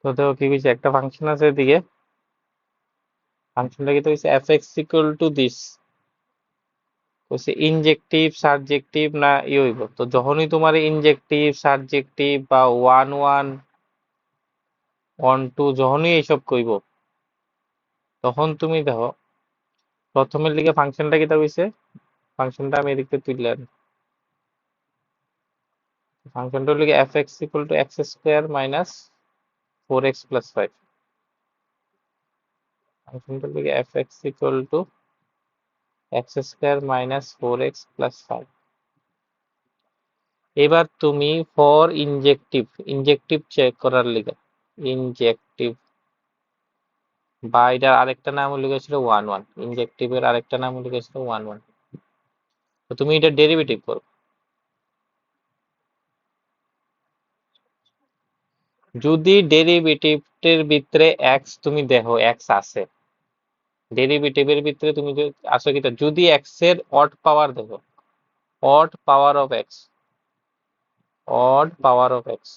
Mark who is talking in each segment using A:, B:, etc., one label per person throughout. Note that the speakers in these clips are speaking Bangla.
A: তো দেখো কি হয়েছে, একটা ফাংশন আছে এদিকে, ফাংশনটা কি তো হয়েছে F x equal to this, হচ্ছে ইনজেক্টিভ সাবজেক্টিভ না হইব। তো যখনই তোমার ইনজেক্টিভ সাবজেক্টিভ বা ওয়ান ওয়ান ওয়ান টু যখনই এইসব কইব, তখন তুমি দেখো প্রথমের দিকে ফাংশনটা কি তা হইছে, ফাংশনটা আমি এদিকে তুললাম, ফাংশনটা হলো F x equal to x square minus 4x plus 5, ফাংশনটা হলো F x equal to x square minus 4x plus 5। এবার তুমি ফর ইনজেক্টিভ, ইনজেক্টিভ চেক করার লিগে, ইনজেক্টিভ বা এটার আরেকটা নাম লিখেছিল ওয়ান ওয়ান, ইনজেক্টিভের আরেকটা নাম লিখেছিল ওয়ান ওয়ান। তো তুমি এটা ডেরিভেটিভ করো, যদি ডেরিভেটিভের ভিতরে এক্স তুমি দেখো এক্স আছে, ডেরিভেটিভের ভিতরে তুমি আসো কি, যদি এক্স এর অড পাওয়ার দেখো, odd power of x, odd power of x,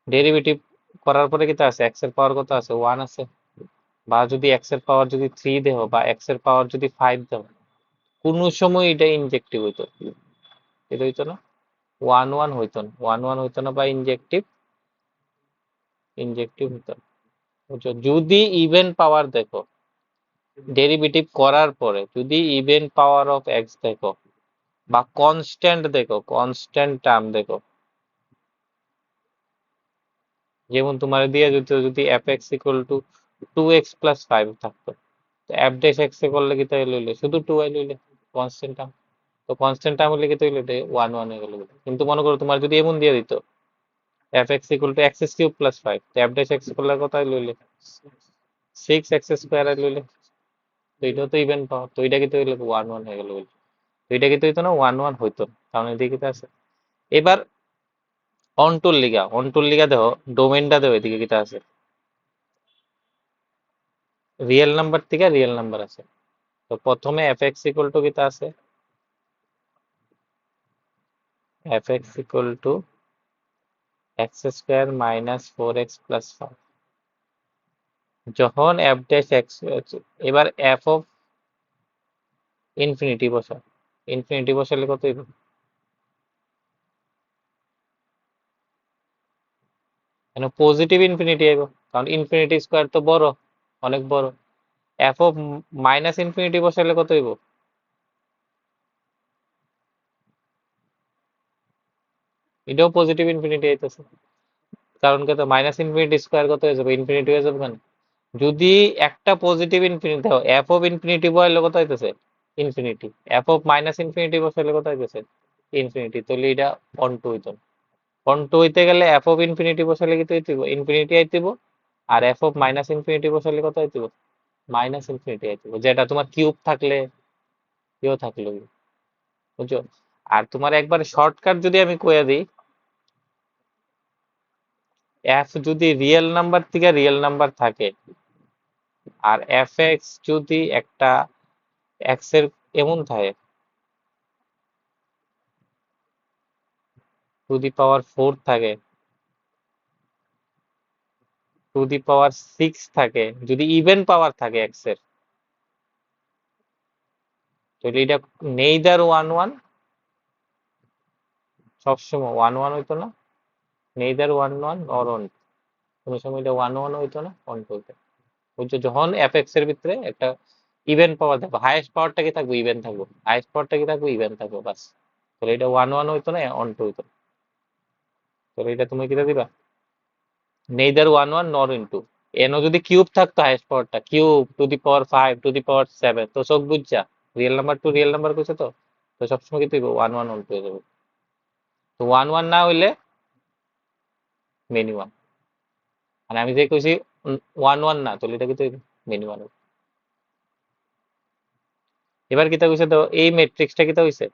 A: derivative করার পরে কিতা আছে, এক্স এর পাওয়ার কত আছে, ওয়ান আছে। বা যদি এক্স এর পাওয়ার যদি 3 দেও বা এক্স এর পাওয়ার যদি 5 দাও, কোন সময় এটা ইনজেক্টিভ হইতো, এটা হইতো না, ওয়ান ওয়ান হইতো না, ওয়ান ওয়ান হইতো না, বা ইনজেক্টিভ, ইনজেক্টিভ হইতো না। বুঝছো? যদি ইভেন পাওয়ার দেখো, ডেরিভেটিভ করার পরে যদি ইভেন পাওয়ার অফ এক্স দেখো বা কনস্ট্যান্ট দেখো, কনস্ট্যান্ট টার্ম দেখো, যেমন তোমার দিয়ে যদি যদি F x equal to 2x plus 5 থাকতো, তো এফ ড্যাশ এক্স এ করলে কি তাই লইলে শুধু 2y লইলে কনস্ট্যান্ট টার্ম, তো কনস্ট্যান্ট টার্ম হলে কি তাই লইলে 1 1 হয়ে গেল। কিন্তু মনে করো তোমার যদি এমন দিয়ে দিত F x equal to x cube plus 5, তো এফ ড্যাশ এক্স করলে কত লইলে 6x স্কয়ার লইলে, তো এটাও তো ইভেন পাওয়ার, তো এটা কি তো হইলো 1 1 হয়ে গেল। তো এটা কি তো হইতো না, 1 1 হইতো না, কারণ এদিকে কি আছে। এবার অন্টুর লিগা দেখো, ডোমেনটা দেখো এদিকে কিটা আছে, রিয়েল নাম্বার থেকে রিয়েল নাম্বার আছে। তো প্রথমে এফ এক্স ইকুয়াল টু কিটা আছে, F x equal to x square minus 4x plus 5, যখন এফ ড্যাশ এক্স, এবার এফ অফ ইনফিনিটি বসা, ইনফিনিটি বসালে কত হইব, মানে পজিটিভ ইনফিনিটি আইব, কারণ ইনফিনিটি স্কোয়ার তো বড়, অনেক বড়। এফ অফ মাইনাস ইনফিনিটি বসালে কত হইব, এটাও পজিটিভ ইনফিনিটি আইতেছে, কারণ কত মাইনাস ইনফিনিটি স্কোয়ার কত হয়ে যাবে, ইনফিনিটি হয়ে যাবে। মানে যদি একটা পজিটিভ ইনফিনিটি দাও, এফ অফ ইনফিনিটি বসালে কত হইতেছে, infinity. F of minus infinity বসালে কত হইতেছে, ইনফিনিটি। তাহলে এটা অন টু হইতো, অন টু হইতে গেলে এফ অফ ইনফিনিটি বসালে কি হইতেব, ইনফিনিটি আইতেব। আর এফ অফ মাইনাস ইনফিনিটি বসালে কত হইতেব, মাইনাস ইনফিনিটি আইতেব, যেটা তোমার কিউব থাকলে কেউ থাকলো, বুঝছো। আর তোমার একবার শর্টকাট যদি আমি কইয়া দিই, এফ যদি রিয়েল নাম্বার থেকে রিয়েল নাম্বার থাকে, আর এফ এক্স যদি একটা এক্স এর এমন থাকে টু দি পাওয়ার 4 থাকে, টু দি পাওয়ার 6 থাকে, যদি ইভেন পাওয়ার থাকে এক্স এর, তাহলে এটা নেইদার ওয়ান ওয়ান, সবসময় ওয়ান ওয়ান হইতো না, neither one one or on, কোনো সময় এটা ওয়ান ওয়ান হইতো না, অন টু হইতো। বুঝছো, যখন এফ এক্স এর ভিতরে একটা ইভেন পাওয়ার থাকবে, হাইয়েস্ট পাওয়ারটা কি থাকবে, ইভেন থাকবো, হাইয়েস্ট পাওয়ারটা কি থাকবে, ইভেন থাকবো, বাস। তাহলে এটা ওয়ান ওয়ান হইতো না, অন টু হইতো। তাহলে এটা তুমি কিটা দিবা, neither one one nor into. এনও যদি কিউব থাকতো, হাইয়েস্ট পাওয়ারটা cube to the power 5 to the power 7, তো চোখ বুঝছা, real number to real number কইছে, তো তো সবসময় কিন্তু ওয়ান ওয়ান অন টু হয়ে যাবে। তো ওয়ান ওয়ান না হইলে মেনি ওয়ান, মানে আমি যে কইছি ওয়ান ওয়ান না, তাহলে এটা কিন্তু মেনি ওয়ান। এবার কিতা কইছে, তো এই ম্যাট্রিক্সটা কিতা হইছে,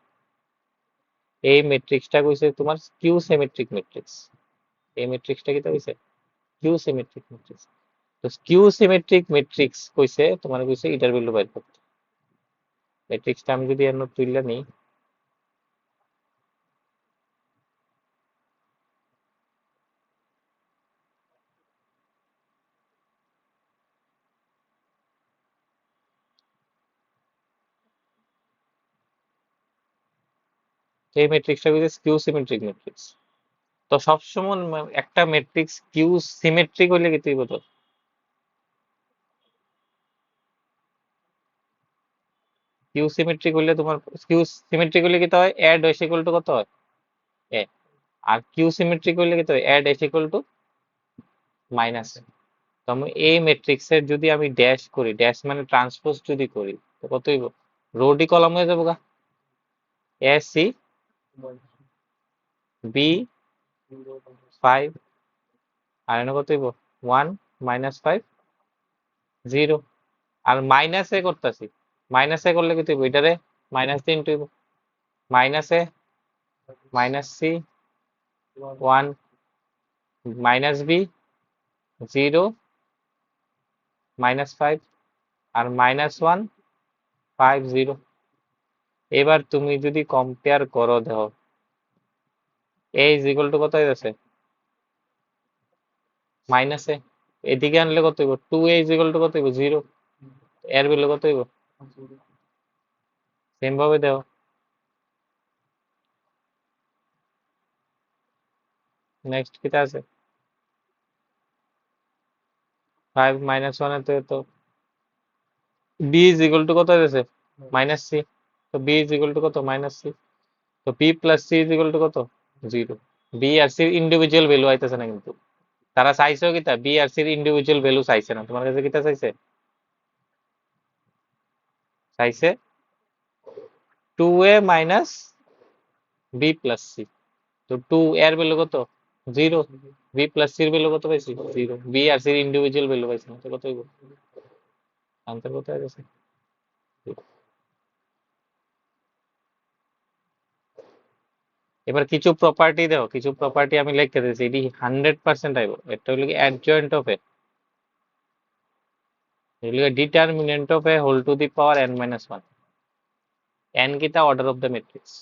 A: এই ম্যাট্রিক্সটা কইছে তোমার কিউ সিমেট্রিক ম্যাট্রিক্স, এই ম্যাট্রিক্সটা কিতা কইছে, কিউ সিমেট্রিক ম্যাট্রিক্স। তো কিউ সিমেট্রিক ম্যাট্রিক্স কইছে, তোমার কইছে এটার ভ্যালু বাইর করতে। ম্যাট্রিক্সটা আমি যদি এর তুইলা নিই, এই ম্যাট্রিক্সটা হচ্ছে স্কিউ সিমেট্রিক ম্যাট্রিক্স। তো সবসময় একটা ম্যাট্রিক্স কিউ সিমেট্রিক হইলে কি তুই বলতো, কিউ সিমেট্রিক হইলে তোমার কিউ সিমেট্রিক হইলে কি হয়, অ্যাড এস ইকুয়াল টু কত হয়, এ। আর কিউ সিমেট্রিক হইলে কি হয়, add S equal to minus. তো আমি এই ম্যাট্রিক্সের যদি আমি ড্যাশ করি, ড্যাশ মানে ট্রান্সপোজ যদি করি, তো কত হইব, রোডি কলাম হয়ে যাবো গা, এ সি বি 5, আর এনে কত হইব 1 -5 0। আর মাইনাস এ করতেছি, মাইনাস এ করলে কি হইব, এটারে মাইনাস দিয়ে ইন্টু হইব, মাইনাস এ মাইনাস সি 1 মাইনাস বি 0 -5 আর -1 5 0। এবার তুমি যদি কম্পেয়ার করো, দেখো এ ইজ ইকুয়াল টু কত হয়ে গেছে, মাইনাস এ, এদিকে আনলে কত হইব 2a ইজ ইকুয়াল টু কত হইব 0, এর ভ্যালু কত হইব, সেম ভাবে দেখো, নেক্সট কিটা আছে 5 -1 এতে তো b ইজ ইকুয়াল টু কত হয়ে গেছে মাইনাস সি, তো b ইজ ইকুয়াল টু কত মাইনাস সি, তো b plus c is equal to কত 0। b আর সি ইন্ডিভিজুয়াল ভ্যালু আইতেছে না, কিন্তু তারা চাইছেও কিতা, বি আর সির ইন্ডিভিজুয়াল ভ্যালু চাইছে না, তোমার কাছে কিতা চাইছে, চাইছে 2a minus B plus C. তো 2 এর ভ্যালু কত 0, বি প্লাস সির ভ্যালু কত পাইছি 0, বি আর সির ইন্ডিভিজুয়াল ভ্যালু পাইছি না, তো কত হইব, আনসার কত হয়ে গেছে। এবার কিছু প্রপার্টি দাও, কিছু প্রপার্টি আমি লিখে দিয়েছি, এটি 100% আইব। এটা হলো কি অ্যাডজয়েন্ট অফ এ, এগুলো determinant of A whole to the power n-1, n কিতা order of the matrix,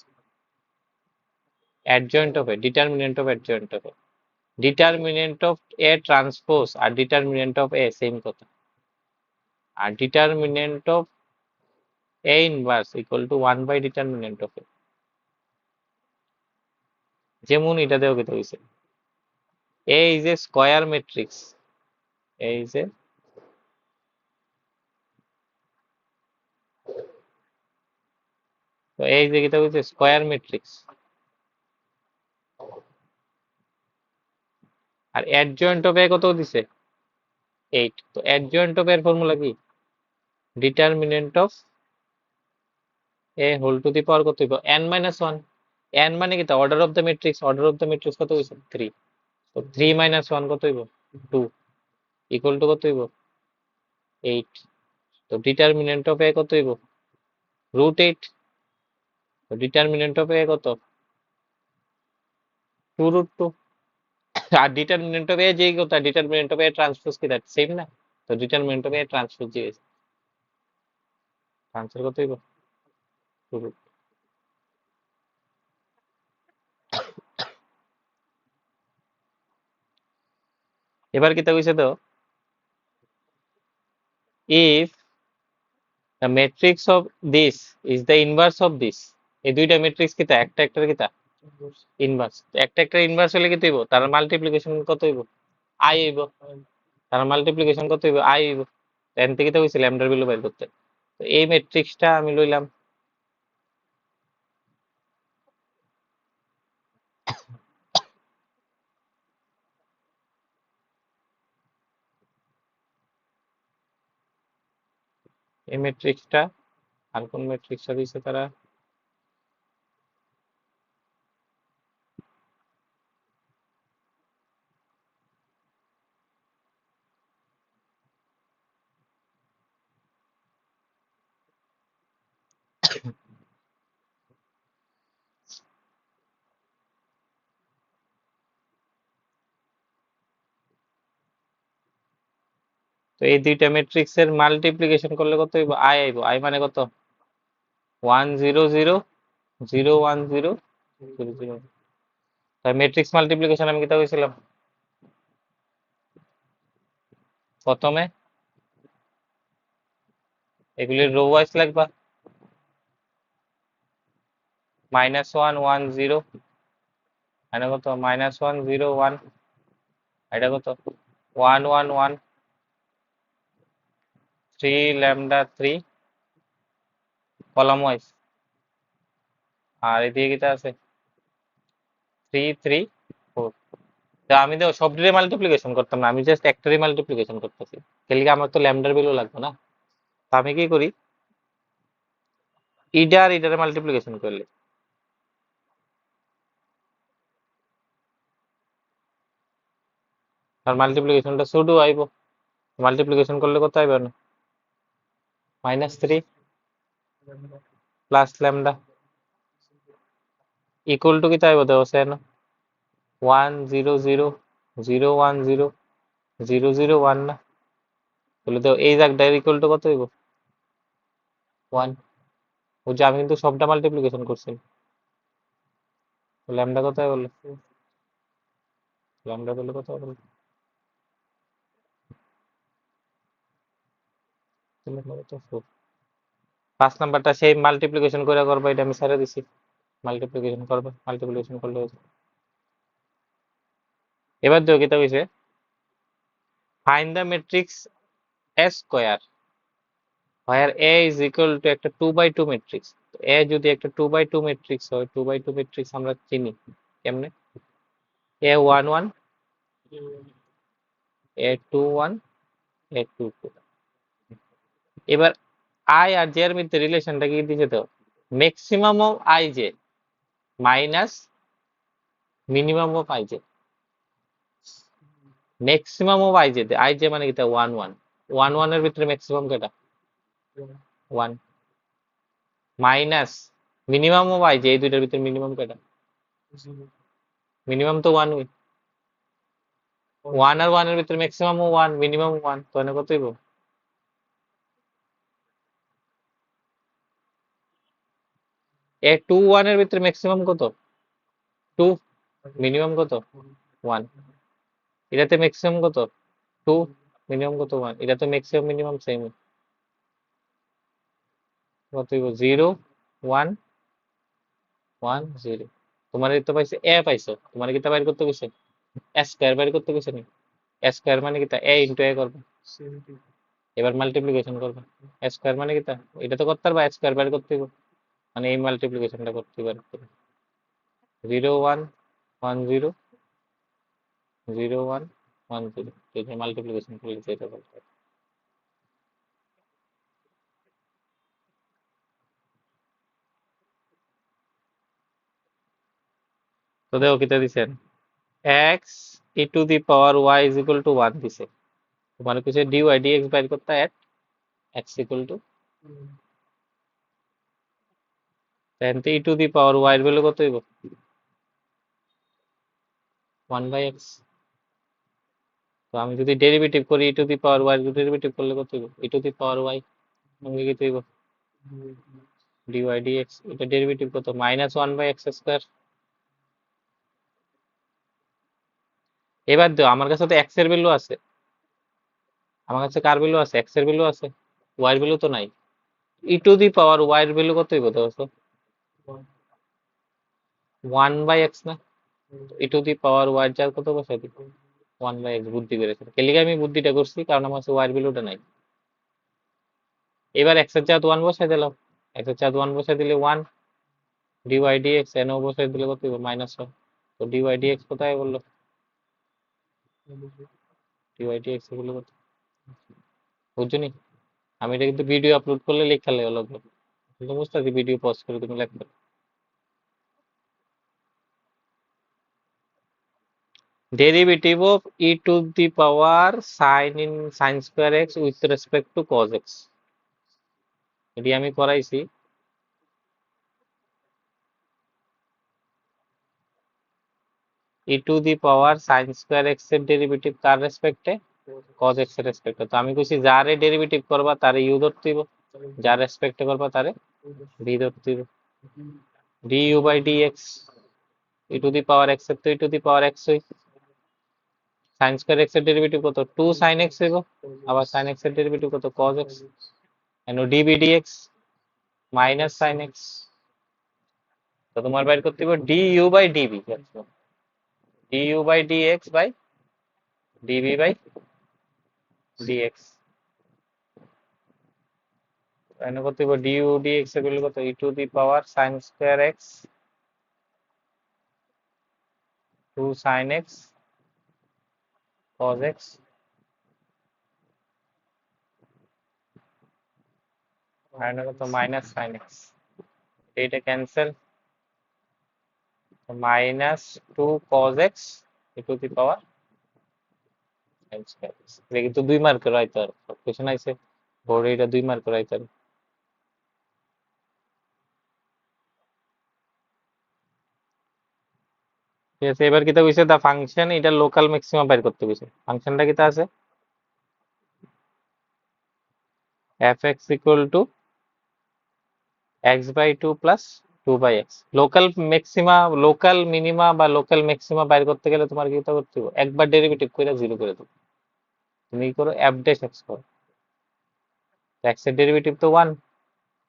A: adjoint of A, determinant of adjoint of A, determinant of A transpose আর ডিটারমিনেন্ট অফ এ সেম কথা, আর determinant of A inverse equal to 1 by determinant of A. যেমন এটা দেও কি হইছে, A is a square matrix, A is A, তো এই যে কিতা হইছে স্কয়ার ম্যাট্রিক্স, আর অ্যাডজয়েন্ট অফ এ কত দিছে 8। তো অ্যাডজয়েন্ট অফ এর ফর্মুলা কি, determinant of A whole to the power কত হইব n-1, n মানে কি order of the matrix, order of the matrix কত হইছে 3, তো 3 - 1 কত হইব 2 ইকুয়াল টু কত হইব 8। তো ডিটারমিনেন্ট অফ এ কত হইব √8, তো ডিটারমিনেন্ট অফ এ কত 2√2। আর ডিটারমিনেন্ট অফ এ যেই কথা, ডিটারমিনেন্ট অফ এ ট্রান্সপোজ কি দ্যাট সেম না, তো ডিটারমিনেন্ট অফ এ ট্রান্সপোজ যে আনসার কত হইব 2√2। এবার কিতা কইছে তো, if the matrix of this is the inverse of this, এই দুইটা ম্যাট্রিক্স কিতা একটা একটার কিতা ইনভার্স, একটা একটার ইনভার্স হলে কি হইব, তার মাল্টিপ্লিকেশন কত হইব আই হইব, তার মাল্টিপ্লিকেশন কত হইব আই হইব, এন থেকে তো হইছে ল্যামডার ভ্যালু বের করতে। তো এই ম্যাট্রিক্সটা আমি লইলাম, এই ম্যাট্রিক্সটা, আর কোন ম্যাট্রিক্সটা দিছে তারা, তো এই দুইটা ম্যাট্রিক্স এর মাল্টিপ্লিকেশন করলে কত হইব আই আইব, আই মানে কত 1 0 0 0 1 0 0 0। তাই ম্যাট্রিক্স মাল্টিপ্লিকেশন আমি কিতা কইছিলাম প্রথমে, এগুলি রো ওয়াইজ লাগবা, -1 1 0 এটা কত -1 0 1 এটা কত 1 1 1 3 ল্যামডা 3 কলাম ওয়াইজ আর এদিকে কিটা আছে 3 3 4 তো আমি তো সবটারই মাল্টিপ্লিকেশন করতাম না, আমি জাস্ট একটারই মাল্টিপ্লিকেশন করতেছি। কেলিকে আমার তো ল্যামডার ভ্যালু লাগবে না, তো আমি কি করি ইডার ইডারে মাল্টিপ্লিকেশন করলে আর মাল্টিপ্লিকেশনটা শুধু আইব, মাল্টিপ্লিকেশন করলে কত আইব না -3 প্লাস ল্যামডা ইকুয়াল টু কিতা আইব দেও সেন 1 0 0 0 1 0 0 0 1 না, বলে তো এই জায়গাটা ইকুয়াল টু কত হইব 1। বুঝছি আমি কিন্তু সবটা মাল্টিপ্লিকেশন করছি, ল্যামডা কত বললো, ল্যামডা বললে কত বললো 5 নাম্বারটা সেই মাল্টিপ্লিকেশন করে করবো, এটা আমি ছেড়ে দিছি, মাল্টিপ্লিকেশন করবে, মাল্টিপ্লিকেশন করলে এবার দেখো কিতা হইছে find the matrix A square where a is equal to একটা 2x2 ম্যাট্রিক্স। a যদি একটা 2x2 ম্যাট্রিক্স হয়, 2x2 ম্যাট্রিক্স আমরা চিনি কেমনে a11 a21 a22। এবার i আর j এর মধ্যে রিলেশনটা কি দিছে তো maximum of i j minus minimum of i j, maximum of i j তে i j মানে কিটা 1 1 1 1 এর ভিতরে ম্যাক্সিমাম কেটা 1 minus minimum of i j, এই দুইটার ভিতরে মিনিমাম কেটা মিনিমাম তো 1 উই 1 আর 1 এর ভিতরে ম্যাক্সিমাম 1 মিনিমাম 1, তো এনে কত হইব এ 2 1 এর ভিতরে ম্যাক্সিমাম কত 2, মিনিমাম কত 1, এটাতে ম্যাক্সিমাম কত 2, মিনিমাম কত 1, এটা তো ম্যাক্সিমাম মিনিমাম সেম, কত হইব 0 1 1 0। তোমার তো পাইছে এ পাইছো, তোমার কিটা বাইর করতে গেছে এ স্কয়ার বাইর করতে গেছে নি, এ স্কয়ার মানে কিটা এ ইনটু এ করবে, এবার মাল্টিপ্লিকেশন করবে এ স্কয়ার মানে কিটা এটা তো করতে পারবা, এ স্কয়ার বাইর করতে হইব মানে এই মাল্টিপ্লিকেশনটা করতে পারবে 0 1 1 0 0 1 1 0, এই মাল্টিপ্লিকেশন করলে যেটা বলতে তো দেখো কিটা দিছেন x e to the power y is equal to 1 দিছে, তোমার কিছু dy dx বাইর করতে at x equal to then e to the power y এর ভ্যালু কত হইব 1/x। তো আমি যদি ডেরিভেটিভ করি e to the power y এর ডেরিভেটিভ করলে কত হইব e to the power y সঙ্গে কি হইব dy dx, এটা ডেরিভেটিভ কত -1/x স্কয়ার। এবার দাও আমার কাছে তো x এর ভ্যালু আছে, আমার কাছে কার ভ্যালু আছে x এর ভ্যালু আছে, y এর ভ্যালু তো নাই, e to the power y এর ভ্যালু কত হইব দেখো 1/x না, e to the power y এর জায়গায় কত বসাই দিব 1/x, বুদ্ধি করেছে কেলিকে আমি বুদ্ধিটা করছি কারণ আমার কাছে y এর ভ্যালুটা নাই। এবার x এর জায়গায় 1 বসাই দিলাম, x এর জায়গায় 1 বসাই দিলে 1 dy dx এন বসাই দিলে কত হইব -1, তো dy dx কোথায় বললো dy dx এগুলো কত বুঝছো নি, আমি এটা কিন্তু ভিডিও আপলোড করলে লেখা লাগবে, কিন্তু বুঝতে ভিডিও পজ করে তুমি লিখবে derivative of e to the power sin square x with respect to cos x, এটি আমি করাইছি। e to the power sin square x এর ডেরিভেটিভ কার রেসপেক্টে cos x এর রেসপেক্টে, তো আমি কইছি যারে ডেরিভেটিভ করবা তারে u ধরতে হইব, যার রেসপেক্টে করবা তারে v ধরতে হইব, du by dx e to the power x এর তো e to the power x হই, sin square x এর ডেরিভেটিভ কত 2 sin x হইব, আবার sin x এর ডেরিভেটিভ কত cos x, and dv dx minus sin x তো তোমার বাইর করতে হবে du by dv, du by dx by dv by dx। এখানে করতে হবে du dx এর ভ্যালু কত, e to the power sin square x 2 sin x cos x আর এখানে কত মাইনাস sin x, এটা cancel, minus 2 cos x e to the power sin square x। এটা কিন্তু 2 মার্কের রাইট, আর কোশ্চেন আইছে বোর্ডে এটা 2 মার্কের রাইট। ঠিক আছে, এবার কিতা কইছে দা ফাংশন এটা লোকাল ম্যাক্সিমাম বাইর করতে কইছে। ফাংশনটা কিতা আছে, fx equal to x by 2 plus 2 by x। Local maxima, local minima বা লোকাল ম্যাক্সিমা বাইর করতে গেলে তোমার কিতা করতে হবে, একবার ডেরিভেটিভ কইরা জিরো করে দাও। তুমি কি করো f ড্যাশ x করো, x এর ডেরিভেটিভ তো 1,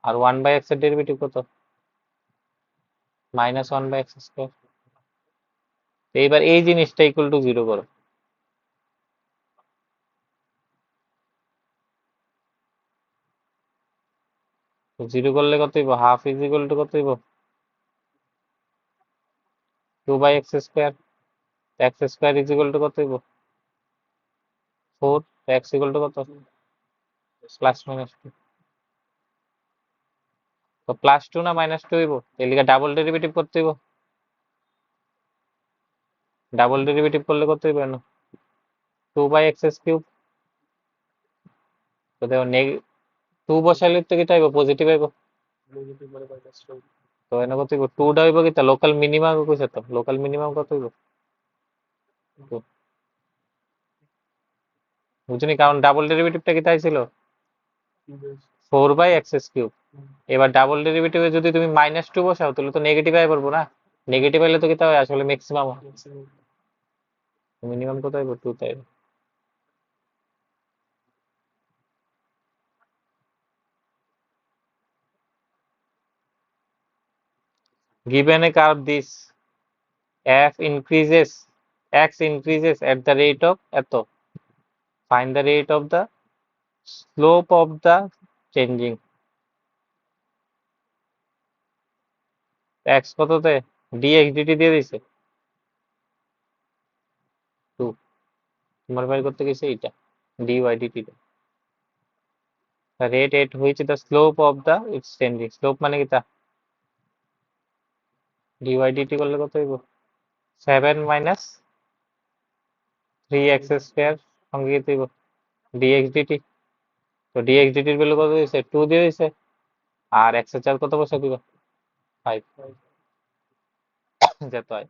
A: আর 1 বাই x এর ডেরিভেটিভ কত, মাইনাস 1 বাই x স্কয়ার। এইবার এই জিনিসটা ইকুয়াল টু জিরো করো, জিরো করলে কত হইব, হাফ ইজ ইকুয়াল টু কত হইব 2 by x square. x square is equal to কত হইব 4, x ইকুয়াল টু কত প্লাস মাইনাস 2। তো প্লাস 2 না মাইনাস 2 হইব, এর লিগে ডাবল ডেরিভেটিভ করতে হইব। ডাবল ডেরিভেটিভ করলে কত হইব না 2 বাই x কিউব। তো দেখো 2 বসাইলে তো কিটা হইব, পজিটিভ হইব। তো এনে কত হইব 2 টা হইব কিটা লোকাল মিনিমাম কইছে, তো লোকাল মিনিমাম কত হইব 2। বুঝনি, কারণ ডাবল ডেরিভেটিভটা কিটা আইছিল 4 বাই x কিউব। এবার ডাবল ডেরিভেটিভে যদি তুমি মাইনাস 2 বসাও তাহলে তো নেগেটিভ আই পড়বো না, নেগেটিভ আইলে তো কিটা হয় আসলে ম্যাক্সিমাম, মিনিমাম কত হইব 2 তাই। Given a curve this f increases, x increases at the rate of এত, find the rate of the slope of the changing। x কততে dx dt দিয়ে দিছে 2, তোমার বের করতে গেছে এইটা dy dt। the rate at which the slope of the its changing, slope মানে কিটা dy dt করলে কত হইব 7 মাইনাস 3x স্কয়ার সঙ্গে কত হইব dx dt। তো dx dt এর ভ্যালু কত দিয়েছে 2 দিয়ে দিয়েছে, আর x এর চার কত বসে দিবা 5 যেত হয়।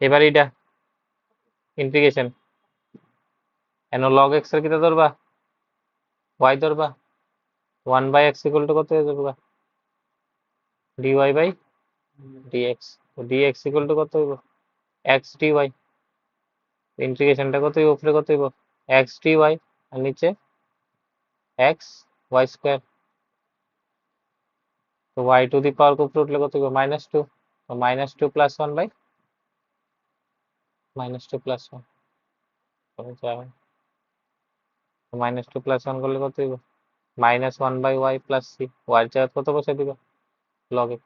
A: এবার এটা ইন্টিগ্রেশন, এন log x এর কিটা ধরবা y ধরবা, 1 বাই x ইকুয়াল টু কত হয়ে যাবে dy বাই dx। তো dx ইকুয়াল টু কত হইব x dy, ইন্টিগ্রেশনটা কত হইব উপরে কত হইব x dy আর নিচে x y স্কয়ার। তো y টু দি পাওয়ার উপরে উঠলে কত হইব -2, তো -2 প্লাস 1 বাই -2 প্লাস 1 -2 প্লাস 1 করলে কত হইব -1 by y plus c। y এর জায়গায় কত বসে দিবা log x।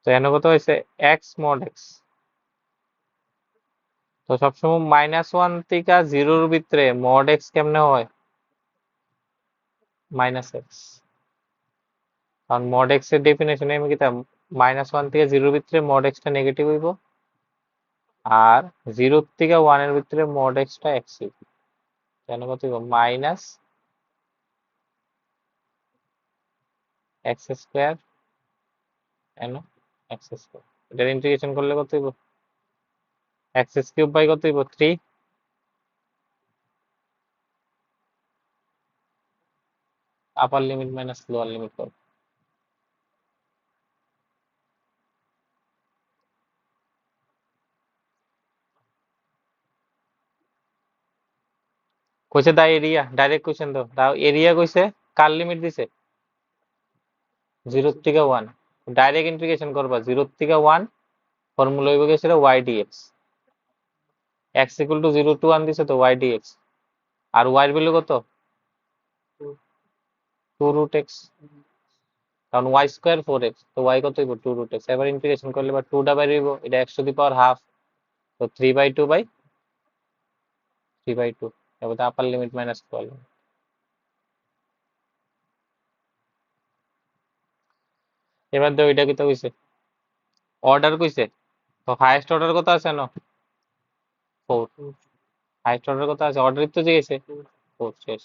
A: তো এখানে কত হয়েছে x mod x। তো সবসময় -1 থেকে 0 এর ভিতরে mod x কেমনে হয় -x, কারণ mod x এর ডেফিনেশনে আমি কিতা -1 থেকে 0 এর ভিতরে mod x টা নেগেটিভ হইব, আর 0 থেকে 1 এর ভিতরে mod x টা x হইব। কেন কত হইব minus x square N x square. এটার ইন্টিগ্রেশন করলে কত হইব x কিউব বাই কত হইব 3, আপার লিমিট মাইনাস লোয়ার লিমিট করো কইছে দা এরিয়া, ডাইরেক্ট কোশ্চেন দাও এরিয়া কইছে কার লিমিট দিছে 0 থেকে 1, ডাইরেক্ট ইন্টিগ্রেশন করবা 0 থেকে 1, ফর্মুলা হইব গেছে y dx, x equal to 0 to 1 দিছে তো y dx, আর y এর ভ্যালু কত 2 root x, কারণ y স্কয়ার 4x, তো y কত হইব 2 root x, এবার ইন্টিগ্রেশন করলে বা 2 টা বাইরে হইব, এটা x two the power half, তো 3/2 বাই 3/2, এবার আপার লিমিট মাইনাস 12। এবার দাও এটা কিতা কইছে অর্ডার কইছে, তো হাইয়েস্ট অর্ডার কত আছে না 4, হাইয়েস্ট অর্ডার কত আছে অর্ডার তো জিগেছে 4 শেষ।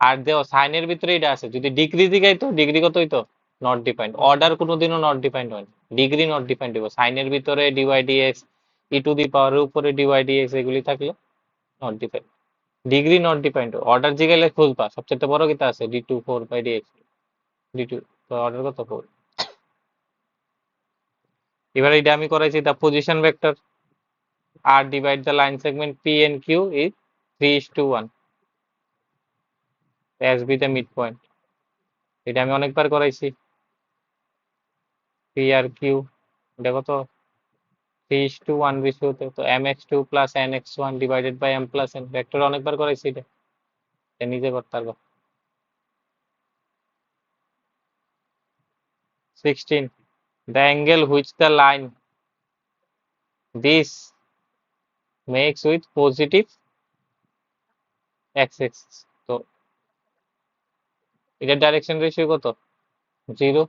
A: আর দেও সাইনের ভিতরে এটা আছে, যদি ডিগ্রি দিগাইতো ডিগ্রি কত হইতো নট ডিফাইন্ড, অর্ডার কোনোদিনও নট ডিফাইন্ড হয় না, ডিগ্রি নট ডিফাইন্ড হইব, সাইনের ভিতরে dy dx e to the পাওয়ারের উপরে ডিওয়াই ডিএক্স এগুলি থাকলে not defined, degree not defined, order জিগাইলে খুঁজবা সবচেয়ে বড় কিতা আছে d2 4/dx, d2, তো অর্ডার কত 4। এবার এটা আমি করাইছি দা পজিশন ভেক্টর আর divide the line segment p and q is 3:1, as be the midpoint, এটা আমি অনেকবার করাইছি, p আর q এটা কত 3:1 রেশিওতে, তো mx2 plus nx1 divided by m plus n, vector অনেকবার করাইছি এটা, এটা নিজে করতে পারবা। 16, the angle which the line this makes with positive x-axis, তো এটা ডাইরেকশন রেশিও কত 0,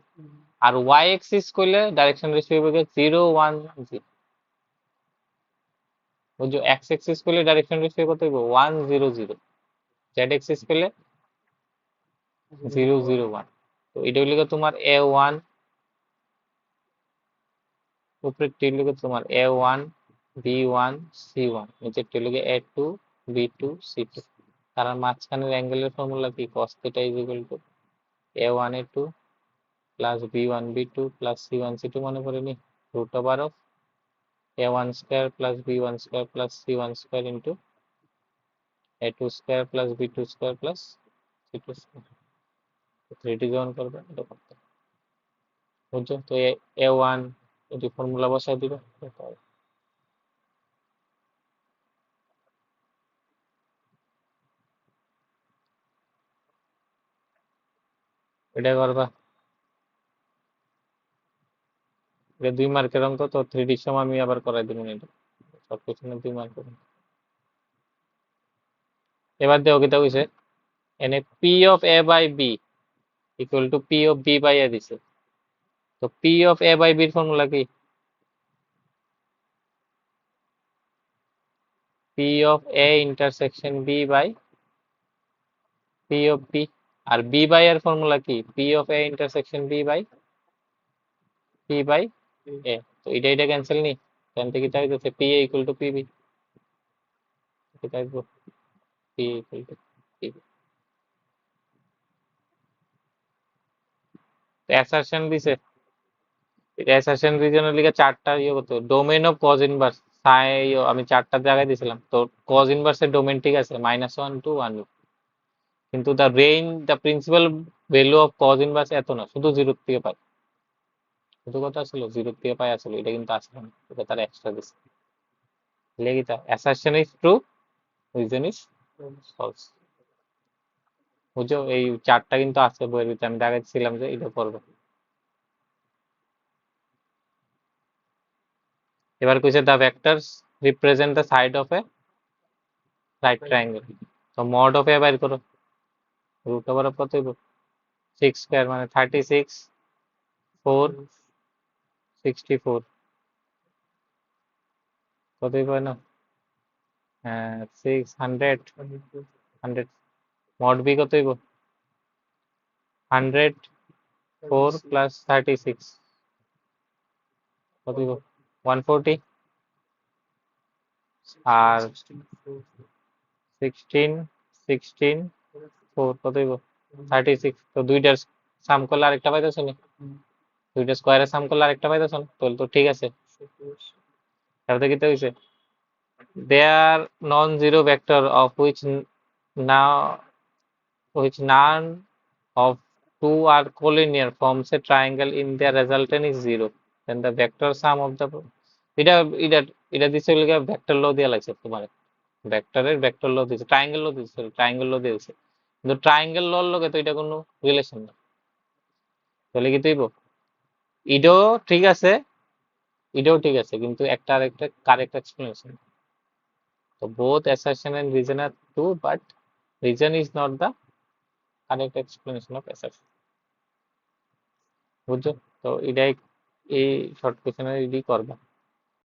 A: আর y axis কইলে ডাইরেকশন রেশিও হবে 0 1 0, বুঝছো, x axis কইলে ডাইরেকশন রেশিও কত হইব 1 0 0, z axis কইলে 0 0 1, তো এটা হইলো তোমার a1, উপরেরটি হইলো তোমার a1 b1 c1, নিচেরটি হইলো a2 b2 c2, তার মাঝখানের অ্যাঙ্গেলের ফর্মুলা কি cos θ is equal to a1 a2 plus b1 b2 plus c1 c2, মনে পড়েনি, root over of a1 square plus b1 square plus c1 square into a2 square plus b2 square plus c2 square, 3D যখন করবে এটা করতে বুঝছো, তো a1 এটি ফর্মুলা বসাই দিবে, এটা করবা, এটা 2 মার্কের অঙ্ক, তো 3D সময় আমি আবার করাই দিব এটা, সব কিছু না 2 মার্কের। এবার দেখো কিতা কইছে, এনে p of a by b equal to p of b by a দিছে, তো p of a by b এর ফর্মুলা কি p of a intersection b by p of b, আর b by এর ফর্মুলা কি p of a intersection b by p by a, তো এটা ক্যান্সেল নি, এখান থেকে কি হইছে p a equal to pb, এটা আসবো p equal to pb, তো অ্যাসারশন দিছে, এটা অ্যাসারশন রিজনের লিগে চারটা ইয়ে করতে, ডোমেন অফ কজ ইনভার্স আমি চারটা জায়গায় দিছিলাম, তো কজ ইনভার্সের ডোমেন ঠিক আছে -1 to 1, কিন্তু the range the principal value of cos inverse এত না, শুধু 0 থেকে পাই, শুধু কথা ছিল 0 থেকে পাই আসলে, এটা কিন্তু আসলে না, এটা তার এক্সট্রা দিছে, লেগিটা assertion is true reason is false, বুঝছো, এই চারটা কিন্তু আছে বইয়ের ভিতরে, আমি দেখাচ্ছিলাম যে এটা করবে। এবার কইছে the vectors represent the side of A right triangle, তো মড অফ এ বাইর করো, রুট ওভার অফ কত হইব 6 স্কয়ার মানে 36 4 64, কত হইব না 600 100, মড বি কত হইব 100 4 প্লাস 36, কত হইব 140, আর 16 16 4 কত হইব 36, তো দুইটার সাম করলে আরেকটা পাইতেছ নি, দুইটা স্কয়ারের সাম করলে আরেকটা পাইতেছ না, তাহলে তো ঠিক আছে। তাহলে কি হইছে, they are non-zero vector of which now which none of two are collinear forms a triangle in their resultant is zero, then the vector sum of the এটা এটা এটা দিছে হলো ভেক্টর ল দিয়ে লাগছে তোমার ভেক্টরের ভেক্টর ল দিছে ট্রায়াঙ্গেল ল দিছে ট্রায়াঙ্গেল ল দিয়েছে কিন্তু ট্রায়াঙ্গেল লর লগে তো এটা কোনো রিলেশন না তাহলে কি তুইব ইডো ঠিক আছে এটাও ঠিক আছে কিন্তু একটা আরেকটা কারেক্ট এক্সপ্লেনেশন তো both assertion and reason are true but reason is not the correct explanation of assertion বুঝছো তো এটাই এই শর্ট কোশ্চেনের এটাই করবা